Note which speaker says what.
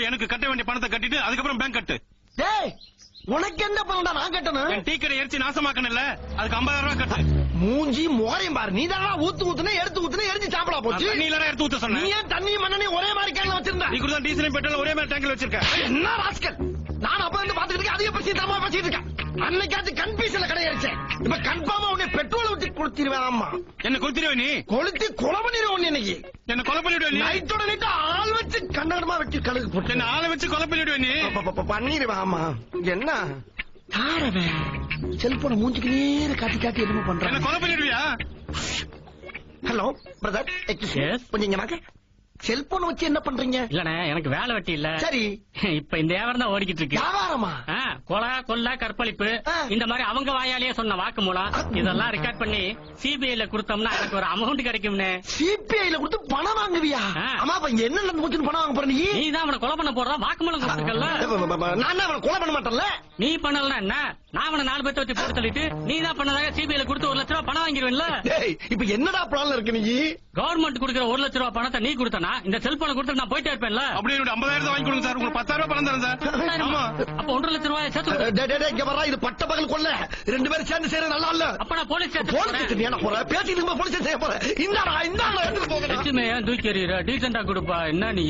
Speaker 1: எனக்கு கட்ட வேண்டிய பணத்தை கட்டிட்டு அதுக்கப்புறம் பேங்க் கட்டு.
Speaker 2: டேய் உனக்கு என்ன பணம்டா நான் கட்டணும்?
Speaker 1: என் டீ கடை எரிச்சு நாசமாக்கணும்ல, அதுக்கு 50,000 ரூபாய் கட்டு.
Speaker 2: மூஞ்சி முகரையும் பாரு, நீ தானா ஊத்துனே எடுத்து எரிஞ்சு சாப்பிடா போச்சு.
Speaker 1: நீ இல்ல எடுத்து ஊத்த சொன்ன.
Speaker 2: நீ ஏன் தண்ணி மண்ணெண்ணெய் ஒரே மாதிரி கேன்ல வச்சிருந்த?
Speaker 1: நீ கூட டீசல் பெட்ரோல் ஒரே மாதிரி டேங்க்ல வச்சிருக்க.
Speaker 2: என்ன ராஸ்கல், நான் அப்ப இருந்து பாத்துக்கிட்டு இருக்கேன், அதிக பசி தரமா பேசிட்டு இருக்கேன். அன்னைக்காச்சும் கன்ஃபியூஷன்ல கிடையாச்சு, இப்ப கன்ஃபார்மா உன்னை பெட்ரோல் ஊத்தி கொடுத்திருவேன். ஆமா
Speaker 1: என்ன கொளுத்திடுவே நீ?
Speaker 2: கொளுத்தி கொலை பண்ணிடுவேன் உன்னை இன்னைக்கு.
Speaker 1: என்ன கொலை பண்ணிடுவே நீ?
Speaker 2: நைட்டோட நைட்டு ஆள் வச்சு கண்ணடமா வச்சு கழுகு போட்டு
Speaker 1: என்ன ஆளை வச்சு கொலை பண்ணிடுவே நீ?
Speaker 2: பண்ணிடுவேன். ஆமா என்ன செல்போன மூஞ்சிக்கு நேர காட்டி என்னமோ பண்ற.
Speaker 1: என்ன கொலை பண்ணிடுவியா?
Speaker 2: ஹலோ பிரதர், கொஞ்சம் இங்க வாங்க. செல்போன் வச்சு என்ன பண்றீங்க?
Speaker 3: இல்லண்ணே, எனக்கு வேலை வெட்டி இல்ல.
Speaker 2: சரி,
Speaker 3: இப்ப இந்த வியாபாரம் தான் ஓடிக்கிட்டு இருக்கு.
Speaker 2: வியாபாரமா?
Speaker 3: கொலை கொள்ள கற்பழிப்பு இந்த மாதிரி அவங்க வாயாலேயே சொன்ன வாக்கு மூலம் இதெல்லாம் ரெக்கார்ட் பண்ணி சிபிஐல கொடுத்தோம்னா எனக்கு ஒரு அமௌண்ட் கிடைக்கும்னு.
Speaker 2: சிபிஐல கொடுத்து பணம் வாங்குவியா? ஆமா, அப்ப என்ன நடந்து போச்சுன்னு பணம் வாங்க போற நீ?
Speaker 3: நீ தான் அவனை கொலை பண்ண போறதா வாக்கு மூலம் கொடுத்துருக்கல.
Speaker 2: நான் அவனை கொலை பண்ண மாட்டேன்ல.
Speaker 3: நீ பண்ணலன்னா என்ன? நான் அவனை 4 பேர்த்த வச்சு போட்டு சொல்லிட்டு நீ தான் பண்ணதாக சிபிஐல கொடுத்து 1 லட்ச ரூபாய் பணம் வாங்கிடுவேன்ல.
Speaker 2: இப்ப என்னடா பிளான்ல இருக்கு நீ?
Speaker 3: கவர்மெண்ட் கொடுக்கிற 1 லட்ச ரூபாய் பணத்தை நீ கொடுத்தனா இந்த செல்போனை கொடுத்து நான் போயிட்டே இருப்பேன்ல.
Speaker 1: அப்படியே 50,000 வாங்கி கொடுங்க சார், உங்களுக்கு 10,000 ரூபாய் பணம் தரேன் சார். ஆமா,
Speaker 3: அப்ப 1.5 லட்ச ரூபாய் சேர்த்து.
Speaker 2: இங்க வரா, இது பட்ட பகல் கொள்ள 2 பேரும் சேர்ந்து செய்யறது நல்லா இல்ல.
Speaker 3: அப்ப நான் போலீஸ்
Speaker 2: ஸ்டேஷன் போற பேசிட்டு போலீஸ் ஸ்டேஷன் போற. இந்தாடா எடுத்து போக.
Speaker 3: லட்சுமி ஏன் தூக்கி எறிகிற? டீசெண்டா கொடுப்பா. என்ன நீ?